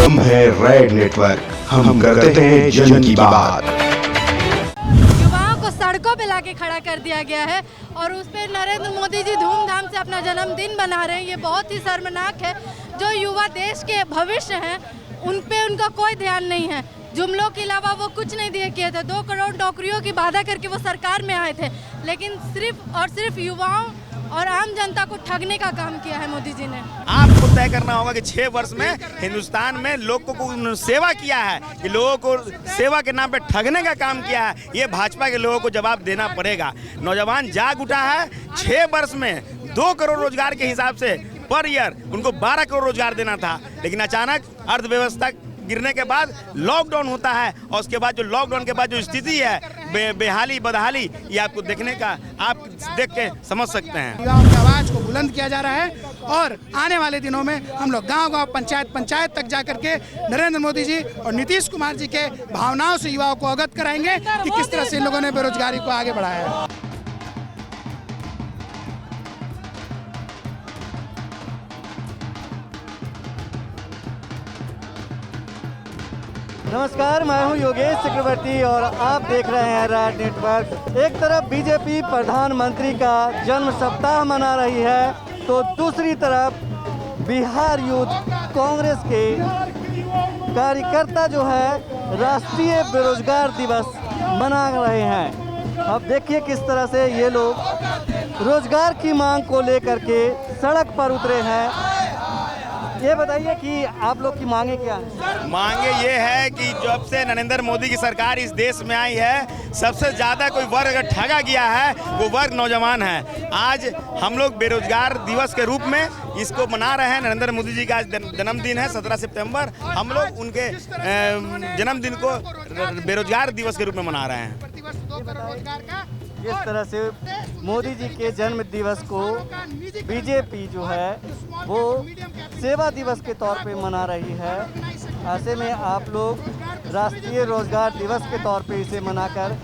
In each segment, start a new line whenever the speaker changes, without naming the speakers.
हम है red network, हम करते हैं जन की बात।
युवाओं को सड़कों पे लाके खड़ा कर दिया गया है और उस पर नरेंद्र मोदी जी धूमधाम से अपना जन्मदिन मना रहे हैं। ये बहुत ही शर्मनाक है। जो युवा देश के भविष्य हैं उन पे उनका कोई ध्यान नहीं है। जुमलों के अलावा वो कुछ नहीं दिए किए थे। 2 करोड़ नौकरियों की वादा करके वो सरकार में आए थे, लेकिन सिर्फ और सिर्फ युवाओं और आम जनता को ठगने का काम किया है मोदी जी ने।
आपको तय करना होगा कि 6 वर्ष में हिंदुस्तान में लोगों को सेवा किया है कि लोगों को सेवा के नाम पे ठगने का काम किया है। ये भाजपा के लोगों को जवाब देना पड़ेगा। नौजवान जाग उठा है। 6 वर्ष में 2 करोड़ रोजगार के हिसाब से पर ईयर उनको 12 करोड़ रोजगार देना था, लेकिन अचानक अर्थव्यवस्था गिरने के बाद लॉकडाउन होता है और उसके बाद जो लॉकडाउन के बाद जो स्थिति है बेहाली बदहाली, ये आपको देखने का आप देख के समझ सकते हैं।
युवाओं की आवाज को बुलंद किया जा रहा है और आने वाले दिनों में हम लोग गांव-गांव पंचायत तक जा करके नरेंद्र मोदी जी और नीतीश कुमार जी के भावनाओं से युवाओं को अवगत कराएंगे कि किस तरह से इन लोगों ने बेरोजगारी को आगे बढ़ाया है।
नमस्कार, मैं हूं योगेश चक्रवर्ती और आप देख रहे हैं रेड नेटवर्क। एक तरफ बीजेपी प्रधानमंत्री का जन्म सप्ताह मना रही है तो दूसरी तरफ बिहार यूथ कांग्रेस के कार्यकर्ता जो है राष्ट्रीय बेरोजगार दिवस मना रहे हैं। अब देखिए किस तरह से ये लोग रोजगार की मांग को लेकर के सड़क पर उतरे हैं। ये बताइए कि आप लोग की मांगे क्या है?
मांगे ये है कि जब से नरेंद्र मोदी की सरकार इस देश में आई है, सबसे ज़्यादा कोई वर्ग अगर ठगा गया है वो वर्ग नौजवान है। आज हम लोग बेरोजगार दिवस के रूप में इसको मना रहे हैं। नरेंद्र मोदी जी का आज जन्मदिन है 17 सितंबर। हम लोग उनके जन्मदिन को बेरोजगार दिवस के रूप में मना रहे हैं।
इस तरह से मोदी जी के जन्म दिवस को बीजेपी जो है वो सेवा दिवस के तौर पे मना रही है। ऐसे में आप लोग राष्ट्रीय रोजगार दिवस के तौर पे इसे मनाकर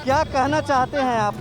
क्या कहना चाहते हैं आप?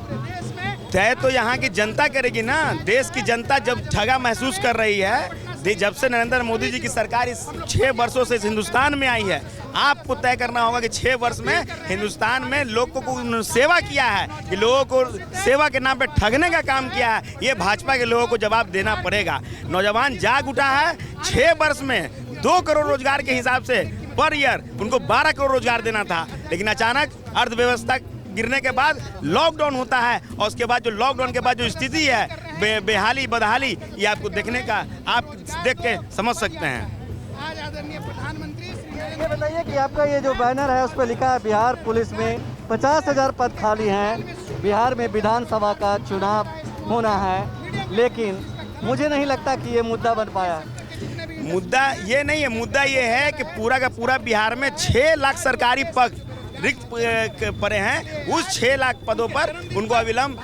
तय तो यहाँ की जनता करेगी ना। देश की जनता जब ठगा महसूस कर रही है, जब से नरेंद्र मोदी जी की सरकार इस 6 वर्षों से इस हिंदुस्तान में आई है, आपको तय करना होगा कि 6 वर्ष में हिंदुस्तान में लोगों को सेवा किया है कि लोगों को सेवा के नाम पे ठगने का काम किया है। ये भाजपा के लोगों को जवाब देना पड़ेगा। नौजवान जाग उठा है। 6 वर्ष में 2 करोड़ रोजगार के हिसाब से पर ईयर उनको 12 करोड़ रोजगार देना था, लेकिन अचानक अर्थव्यवस्था गिरने के बाद लॉकडाउन होता है और उसके बाद जो लॉकडाउन के बाद जो स्थिति है बेहाली बदहाली, ये आपको देखने का आप देख के समझ सकते हैं।
आज आदरणीय प्रधानमंत्री
ये बताइए कि आपका ये जो बैनर है उस पर लिखा है बिहार पुलिस में 50,000 पद खाली हैं। बिहार में विधानसभा का चुनाव होना है, लेकिन मुझे नहीं लगता कि ये मुद्दा बन पाया।
मुद्दा ये नहीं है। मुद्दा ये है कि पूरा का पूरा बिहार में 6 लाख सरकारी पद रिक्त पड़े हैं। उस 6 लाख पदों पर उनको अविलंब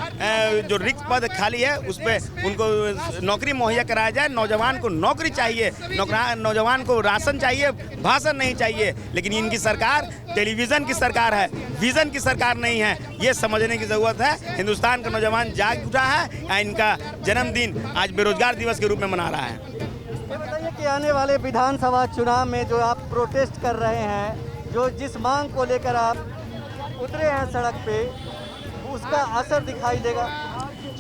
जो रिक्त पद खाली है उस पर उनको नौकरी मुहैया कराया जाए। नौजवान को नौकरी चाहिए, नौजवान को राशन चाहिए, भाषण नहीं चाहिए। लेकिन इनकी सरकार टेलीविज़न की सरकार है, विज़न की सरकार नहीं है। ये समझने की ज़रूरत है। हिंदुस्तान का नौजवान जाग उठा है। इनका जन्मदिन आज बेरोजगार दिवस के रूप में मना रहा है।
ये बताइए कि आने वाले विधानसभा चुनाव में जो आप प्रोटेस्ट कर रहे हैं, जो जिस मांग को लेकर आप उतरे हैं सड़क पे, उसका असर दिखाई देगा?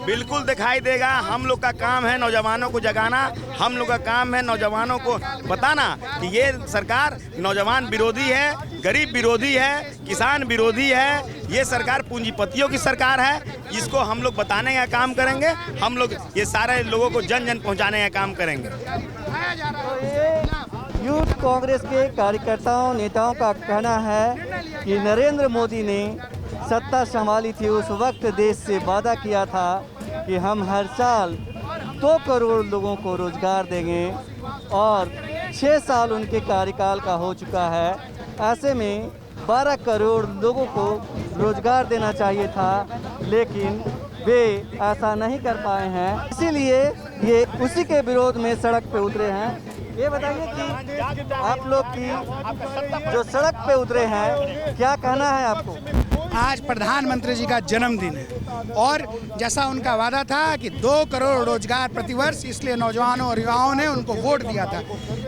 बिल्कुल दिखाई देगा। हम लोग का काम है नौजवानों को जगाना। हम लोग का काम है नौजवानों को बताना कि ये सरकार नौजवान विरोधी है, गरीब विरोधी है, किसान विरोधी है। ये सरकार पूंजीपतियों की सरकार है। इसको हम लोग बताने का काम करेंगे। हम लोग ये सारे लोगों को जन जन पहुंचाने का काम करेंगे।
तो ये यूथ कांग्रेस के कार्यकर्ताओं नेताओं का कहना है कि नरेंद्र मोदी ने सत्ता संभाली थी उस वक्त देश से वादा किया था कि हम हर साल 2 करोड़ लोगों को रोजगार देंगे और 6 साल उनके कार्यकाल का हो चुका है। ऐसे में 12 करोड़ लोगों को रोजगार देना चाहिए था, लेकिन वे ऐसा नहीं कर पाए हैं। इसीलिए ये उसी के विरोध में सड़क पे उतरे हैं। ये बताइए कि आप लोग की जो सड़क पे उतरे हैं, क्या कहना है आपको?
आज प्रधानमंत्री जी का जन्मदिन है और जैसा उनका वादा था कि 2 करोड़ रोजगार प्रतिवर्ष, इसलिए नौजवानों और युवाओं ने उनको वोट दिया था।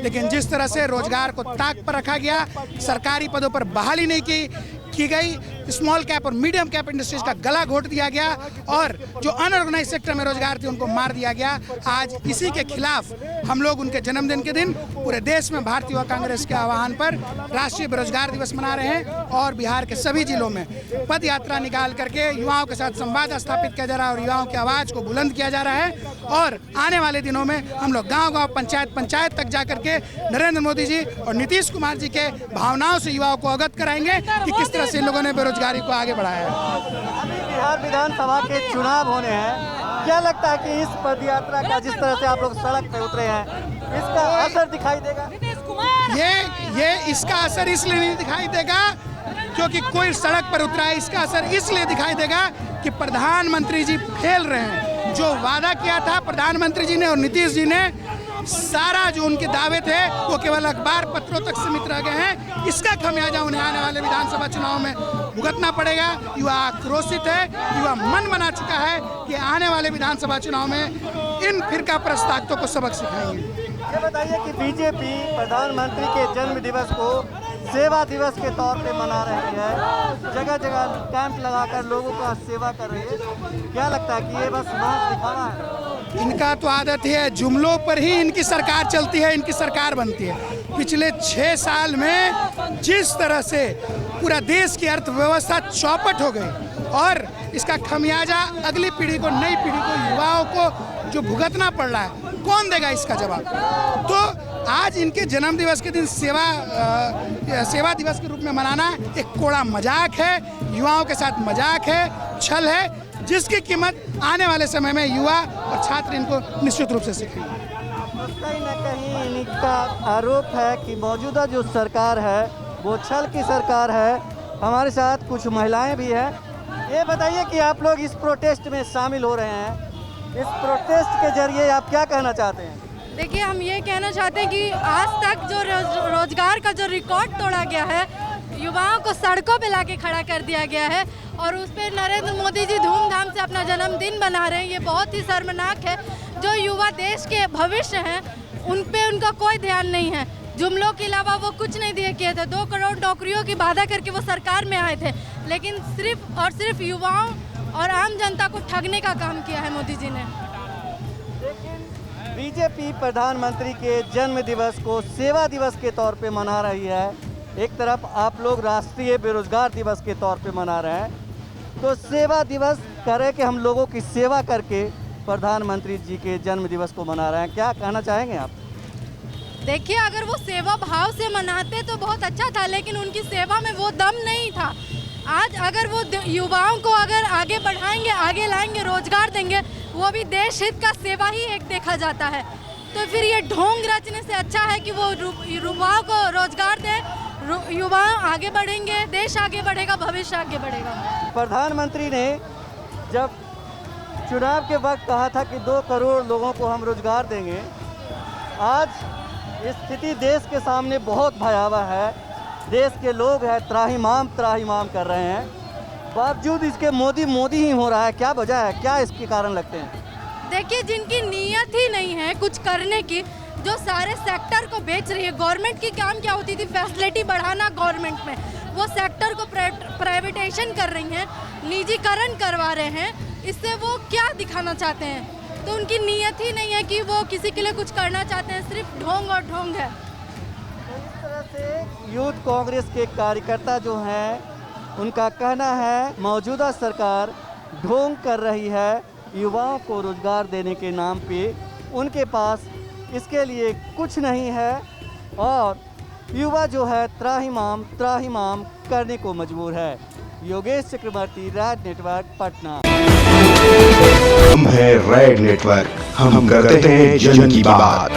लेकिन जिस तरह से रोजगार को ताक पर रखा गया, सरकारी पदों पर बहाली नहीं की गई, स्मॉल कैप और मीडियम कैप इंडस्ट्रीज का गला घोट दिया गया और जो अनऑर्गेनाइज सेक्टर में रोजगार थे उनको मार दिया गया। आज इसी के खिलाफ हम लोग उनके जन्मदिन के दिन पूरे देश में भारतीय युवा कांग्रेस के आह्वान पर राष्ट्रीय बेरोजगार दिवस मना रहे हैं और बिहार के सभी जिलों में पद यात्रा निकाल करके युवाओं के साथ संवाद स्थापित किया जा रहा है और युवाओं की आवाज़ को बुलंद किया जा रहा है। और आने वाले दिनों में हम लोग गाँव-गाँव, पंचायत तक जा करके नरेंद्र मोदी जी और नीतीश कुमार जी के भावनाओं से युवाओं को अवगत कराएंगे कि किस तरह से इन लोगों ने बेरोजगारी को आगे बढ़ाया है।
अभी बिहार विधानसभा के चुनाव होने हैं, क्या लगता है कि इस पद यात्रा का जिस तरह से आप लोग सड़क पे उतरे हैं, इसका असर दिखाई देगा?
ये इसका असर इसलिए नहीं दिखाई देगा क्योंकि कोई सड़क पर उतरा है। इसका असर इसलिए दिखाई देगा कि प्रधानमंत्री जी खेल रहे हैं। जो वादा किया था प्रधानमंत्री जी ने और नीतीश जी ने, सारा जो उनके दावे थे वो केवल अखबार पत्रों तक सीमित रह गए हैं। इसका खमियाजा उन्हें आने वाले विधानसभा चुनाव में भुगतना पड़ेगा। युवा आक्रोशित है, युवा मन बना चुका है कि आने वाले विधानसभा चुनाव में इन फिरका परस्त ताकतों को सबक सिखाएंगे।
ये बताइए कि बीजेपी प्रधानमंत्री के जन्म दिवस को सेवा दिवस के तौर पे मना रही है, जगह जगह कैंप लगाकर लोगों का सेवा कर रही है, क्या लगता है कि ये बस महज दिखावा है?
इनका तो आदत है, जुमलों पर ही इनकी सरकार चलती है, इनकी सरकार बनती है। पिछले 6 साल में जिस तरह से पूरा देश की अर्थव्यवस्था चौपट हो गई और इसका खमियाजा अगली पीढ़ी को, नई पीढ़ी को, युवाओं को जो भुगतना पड़ रहा है, कौन देगा इसका जवाब? तो आज इनके जन्म दिवस के दिन सेवा दिवस के रूप में मनाना एक कोड़ा मजाक है, युवाओं के साथ मजाक है, छल है, जिसकी कीमत आने वाले समय में युवा और छात्र इनको निश्चित रूप से सीखेंगे।
कहीं न कहीं इनका आरोप है कि मौजूदा जो सरकार है वो छल की सरकार है। हमारे साथ कुछ महिलाएं भी हैं। ये बताइए कि आप लोग इस प्रोटेस्ट में शामिल हो रहे हैं, इस प्रोटेस्ट के जरिए आप क्या कहना चाहते हैं?
देखिए, हम ये कहना चाहते हैं कि आज तक जो रोजगार का जो रिकॉर्ड तोड़ा गया है, युवाओं को सड़कों पे लाके खड़ा कर दिया गया है और उस पर नरेंद्र मोदी जी धूमधाम से अपना जन्मदिन मना रहे हैं। ये बहुत ही शर्मनाक है। जो युवा देश के भविष्य हैं उन पे उनका कोई ध्यान नहीं है। जुमलों के अलावा वो कुछ नहीं दिए किए थे। 2 करोड़ नौकरियों की वादा करके वो सरकार में आए थे, लेकिन सिर्फ और सिर्फ युवाओं और आम जनता को ठगने का काम किया है मोदी जी ने।
बीजेपी प्रधानमंत्री के जन्म दिवस को सेवा दिवस के तौर पे मना रही है, एक तरफ आप लोग राष्ट्रीय बेरोजगार दिवस के तौर पे मना रहे हैं। तो सेवा दिवस करे कि हम लोगों की सेवा करके प्रधानमंत्री जी के जन्म दिवस को मना रहे हैं, क्या कहना चाहेंगे आप?
देखिए, अगर वो सेवा भाव से मनाते तो बहुत अच्छा था, लेकिन उनकी सेवा में वो दम नहीं था। आज अगर वो युवाओं को अगर आगे बढ़ाएंगे, आगे लाएंगे, रोजगार देंगे, वो भी देश हित का सेवा ही एक देखा जाता है। तो फिर ये ढोंग रचने से अच्छा है कि वो युवाओं को रोजगार दें, युवा आगे बढ़ेंगे, देश आगे बढ़ेगा, भविष्य आगे बढ़ेगा।
प्रधानमंत्री ने जब चुनाव के वक्त कहा था कि 2 करोड़ लोगों को हम रोजगार देंगे, आज स्थिति देश के सामने बहुत भयावह है। देश के लोग हैं त्राहिमाम कर रहे हैं, बावजूद इसके मोदी ही हो रहा है। क्या वजह है, क्या इसके कारण लगते हैं?
देखिए, जिनकी नीयत ही नहीं है कुछ करने की, जो सारे सेक्टर को बेच रही है। गवर्नमेंट की काम क्या होती थी? फैसिलिटी बढ़ाना गवर्नमेंट में। वो सेक्टर को प्राइवेटाइजेशन कर रही हैं, निजीकरण करवा रहे हैं। इससे वो क्या दिखाना चाहते हैं? तो उनकी नीयत ही नहीं है कि वो किसी के लिए कुछ करना चाहते हैं, सिर्फ ढोंग और ढोंग है।
इस तरह से यूथ कांग्रेस के कार्यकर्ता जो हैं उनका कहना है मौजूदा सरकार ढोंग कर रही है, युवाओं को रोजगार देने के नाम पे उनके पास इसके लिए कुछ नहीं है और युवा जो है त्राहिमाम करने को मजबूर है। योगेश चक्रवर्ती, रेड नेटवर्क, पटना।
हम है रेड नेटवर्क, हम करते हैं जन की बात।